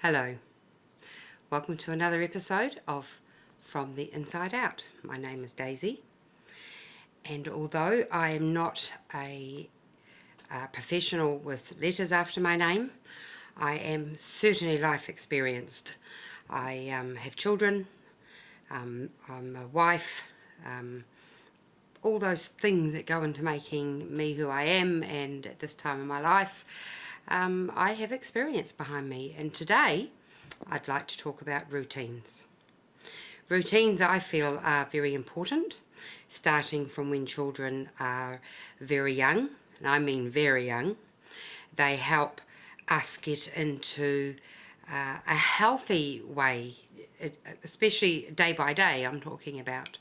Hello, welcome to another episode of From the Inside Out. My name is Daisy, and although I am not a professional with letters after my name, I am certainly life experienced. I have children, I'm a wife, all those things that go into making me who I am, and at this time in my life I have experience behind me. And today I'd like to talk about routines. Routines, I feel, are very important, starting from when children are very young, and I mean very young. They help us get into a healthy way, especially day by day I'm talking about.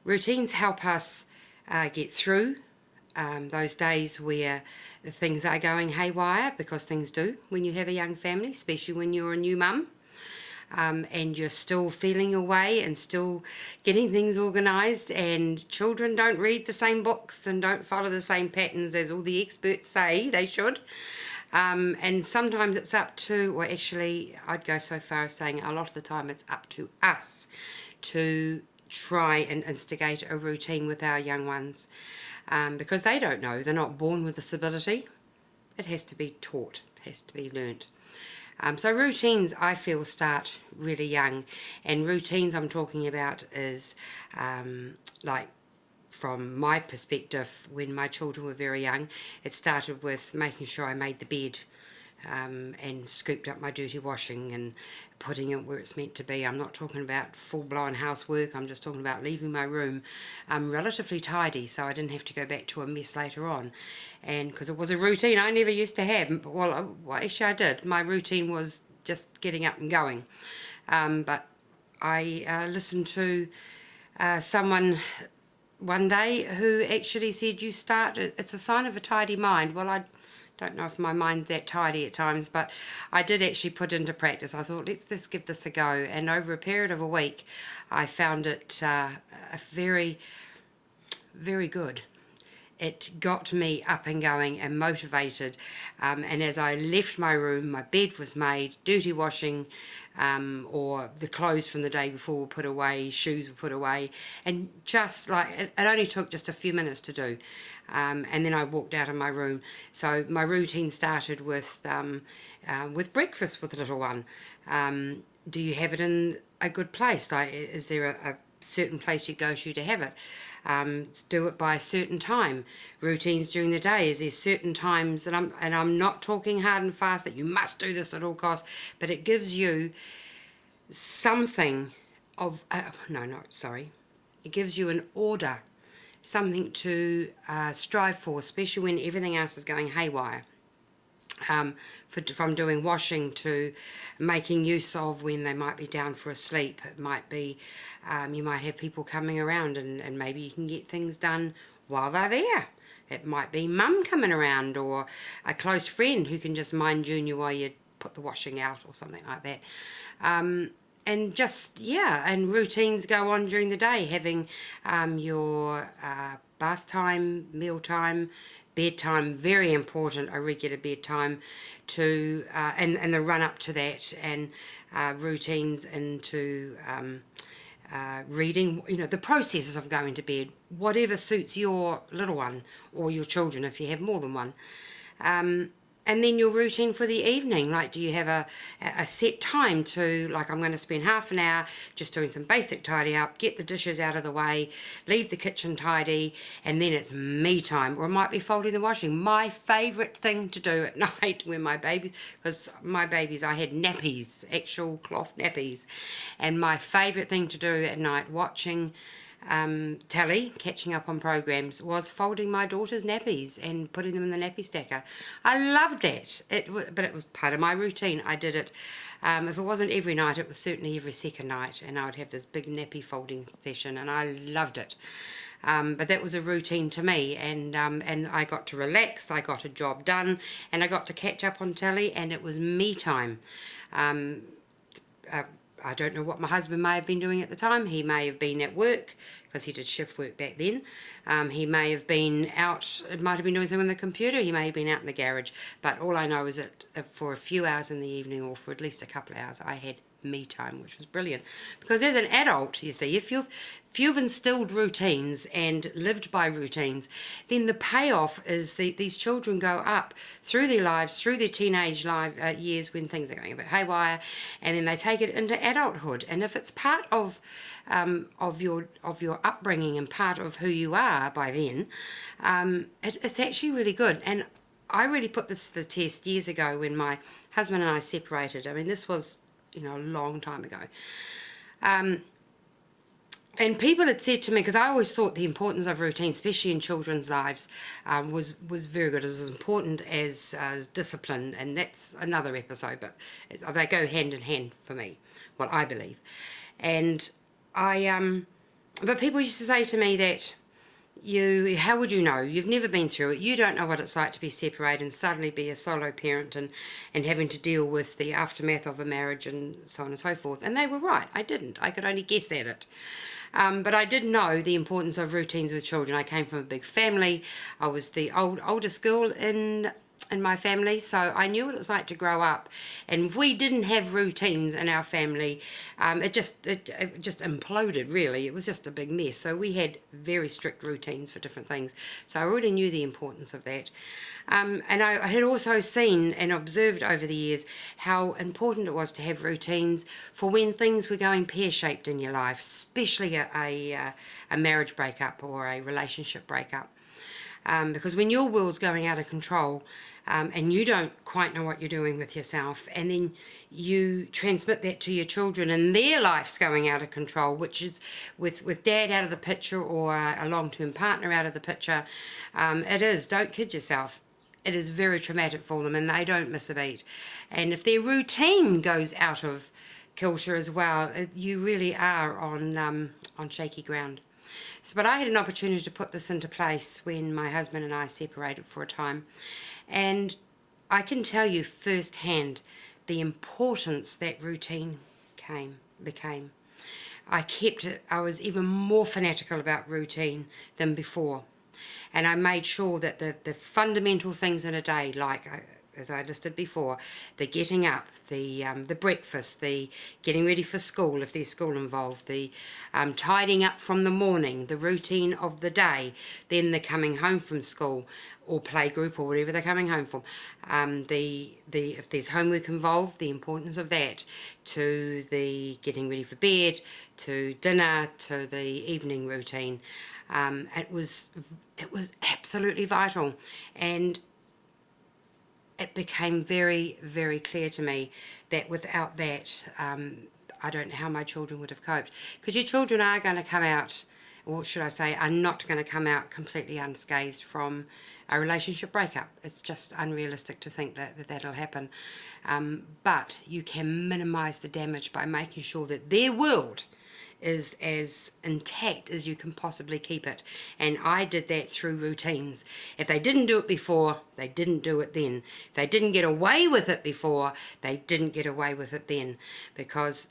Routines help us get through those days where things are going haywire, because things do when you have a young family, especially when you're a new mum, and you're still feeling your way and still getting things organised, and children don't read the same books and don't follow the same patterns as all the experts say they should. And sometimes it's up to, or actually I'd go so far as saying a lot of the time it's up to us to try and instigate a routine with our young ones, because they don't know, they're not born with this ability. It has to be taught, it has to be learnt. So routines, I feel, start really young, and routines I'm talking about is like, from my perspective, when my children were very young, it started with making sure I made the bed, and scooped up my dirty washing and putting it where it's meant to be. I'm not talking about full-blown housework, I'm just talking about leaving my room relatively tidy so I didn't have to go back to a mess later on. And because it was a routine I never used to have, well, actually I did. My routine was just getting up and going. But I listened to someone one day who actually said, it's a sign of a tidy mind. Well, I don't know if my mind's that tidy at times, but I did actually put into practice. I thought, let's give this a go, and over a period of a week I found it very, very good. It got me up and going and motivated, and as I left my room, my bed was made, dirty washing, or the clothes from the day before were put away, shoes were put away, and just like, it only took just a few minutes to do, and then I walked out of my room. So my routine started with breakfast with the little one. Do you have it in a good place? Like, is there a certain place you go to have it? Do it by a certain time. Routines during the day, is there certain times, and I'm not talking hard and fast that you must do this at all costs, but it gives you something of it gives you an order, something to strive for, especially when everything else is going haywire. From doing washing to making use of when they might be down for a sleep. It might be, you might have people coming around, and maybe you can get things done while they're there. It might be mum coming around, or a close friend who can just mind Junior while you put the washing out, or something like that. And just, and routines go on during the day, having your bath time, meal time, bedtime, very important, a regular bedtime, to and the run up to that, and routines into reading, the processes of going to bed, whatever suits your little one or your children if you have more than one. And then your routine for the evening, like, do you have a set time to, like, I'm going to spend half an hour just doing some basic tidy up, get the dishes out of the way, leave the kitchen tidy, and then it's me time. Or it might be folding the washing. My favourite thing to do at night when my babies, because my babies, I had nappies, actual cloth nappies, and my favourite thing to do at night, watching telly, catching up on programs, was folding my daughter's nappies and putting them in the nappy stacker. I loved that. But it was part of my routine. I did it. If it wasn't every night, it was certainly every second night, and I would have this big nappy folding session, and I loved it. But that was a routine to me, and I got to relax, I got a job done, and I got to catch up on telly, and it was me time. I don't know what my husband may have been doing at the time. He may have been at work, because he did shift work back then. He may have been out, it might have been doing something on the computer, he may have been out in the garage. But all I know is that for a few hours in the evening, or for at least a couple of hours, I had me time, which was brilliant. Because as an adult, you see, if you've instilled routines and lived by routines, then the payoff is these children go up through their lives, through their teenage years, when things are going a bit haywire, and then they take it into adulthood. And if it's part of your upbringing and part of who you are by then, it's actually really good. And I really put this to the test years ago when my husband and I separated. I mean, this was a long time ago. And people had said to me, because I always thought the importance of routine, especially in children's lives, was very good. It was as important as discipline, and that's another episode, but they go hand in hand for me, what I believe. And but people used to say to me that, how would you know? You've never been through it. You don't know what it's like to be separated and suddenly be a solo parent and having to deal with the aftermath of a marriage and so on and so forth. And they were right. I didn't. I could only guess at it. But I did know the importance of routines with children. I came from a big family. I was the oldest girl in my family, so I knew what it was like to grow up. And if we didn't have routines in our family, it just imploded, really. It was just a big mess. So we had very strict routines for different things. So I already knew the importance of that. And I had also seen and observed over the years how important it was to have routines for when things were going pear-shaped in your life, especially a marriage breakup or a relationship breakup. Because when your world's going out of control, and you don't quite know what you're doing with yourself, and then you transmit that to your children and their life's going out of control, which is with dad out of the picture or a long-term partner out of the picture, don't kid yourself, it is very traumatic for them, and they don't miss a beat. And if their routine goes out of kilter as well, you really are on shaky ground. But I had an opportunity to put this into place when my husband and I separated for a time. And I can tell you firsthand the importance that routine became. I was even more fanatical about routine than before. And I made sure that the fundamental things in a day, like as I listed before, the getting up, the breakfast, the getting ready for school if there's school involved, the tidying up from the morning, the routine of the day, then the coming home from school or play group or whatever they're coming home from, if there's homework involved, the importance of that, to the getting ready for bed, to dinner, to the evening routine. It was absolutely vital, and it became very, very clear to me that without that, I don't know how my children would have coped. Because your children are going to come out, or should I say, are not going to come out completely unscathed from a relationship breakup. It's just unrealistic to think that that'll happen. But you can minimise the damage by making sure that their world is as intact as you can possibly keep it. And I did that through routines. If they didn't do it before, they didn't do it then. If they didn't get away with it before, they didn't get away with it then, because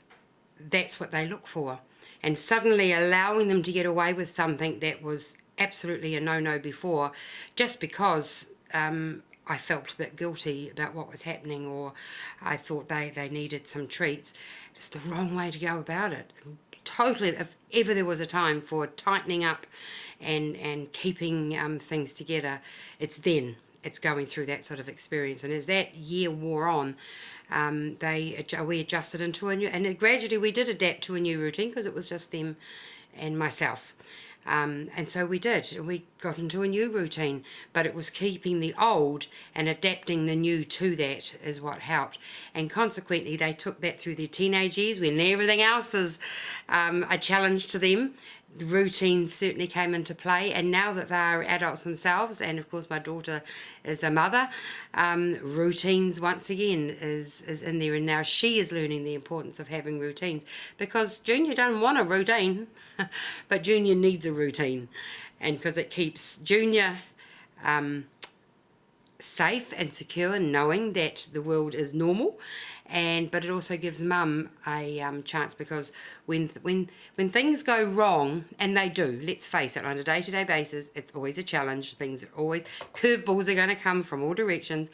that's what they look for. And suddenly allowing them to get away with something that was absolutely a no-no before, just because I felt a bit guilty about what was happening, or I thought they needed some treats, it's the wrong way to go about it. Totally, if ever there was a time for tightening up and keeping things together, it's then. It's going through that sort of experience. And as that year wore on, we adjusted into a new, and gradually we did adapt to a new routine, because it was just them and myself. And so we did. We got into a new routine, but it was keeping the old and adapting the new to that is what helped. And consequently, they took that through their teenage years when everything else is a challenge to them. The routine certainly came into play, and now that they are adults themselves, and of course my daughter is a mother, routines once again is in there, and now she is learning the importance of having routines, because Junior doesn't want a routine, but Junior needs a routine, and because it keeps Junior safe and secure, knowing that the world is normal, but it also gives mum a chance, because when things go wrong, and they do, let's face it, on a day-to-day basis, it's always a challenge. Things are always, curveballs are going to come from all directions.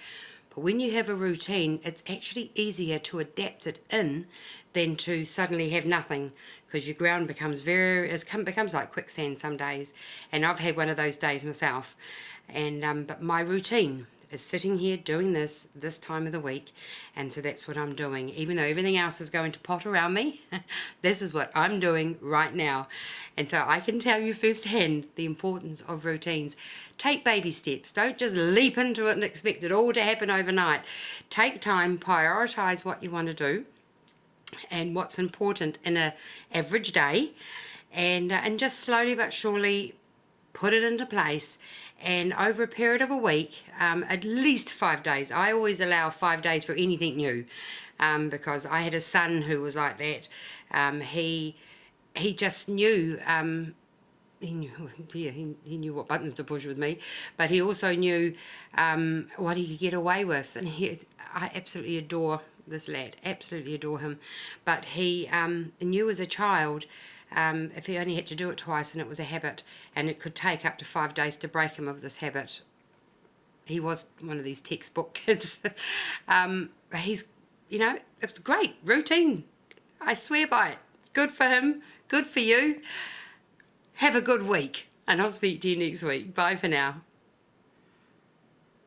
But when you have a routine, it's actually easier to adapt it in than to suddenly have nothing, because your ground becomes becomes like quicksand some days. And I've had one of those days myself. And but my routine is sitting here doing this time of the week, and so that's what I'm doing. Even though everything else is going to pot around me, this is what I'm doing right now. And so I can tell you firsthand the importance of routines. Take baby steps. Don't just leap into it and expect it all to happen overnight. Take time, prioritize what you want to do and what's important in a average day, and just slowly but surely put it into place. And over a period of a week, at least 5 days. I always allow 5 days for anything new, because I had a son who was like that. He just knew. He knew, yeah, he knew what buttons to push with me, but he also knew what he could get away with. And I absolutely adore this lad, absolutely adore him. But he knew as a child, if he only had to do it twice and it was a habit, and it could take up to 5 days to break him of this habit. He was one of these textbook kids. He's, it's great routine. I swear by it. It's good for him, good for you. Have a good week, and I'll speak to you next week. Bye for now.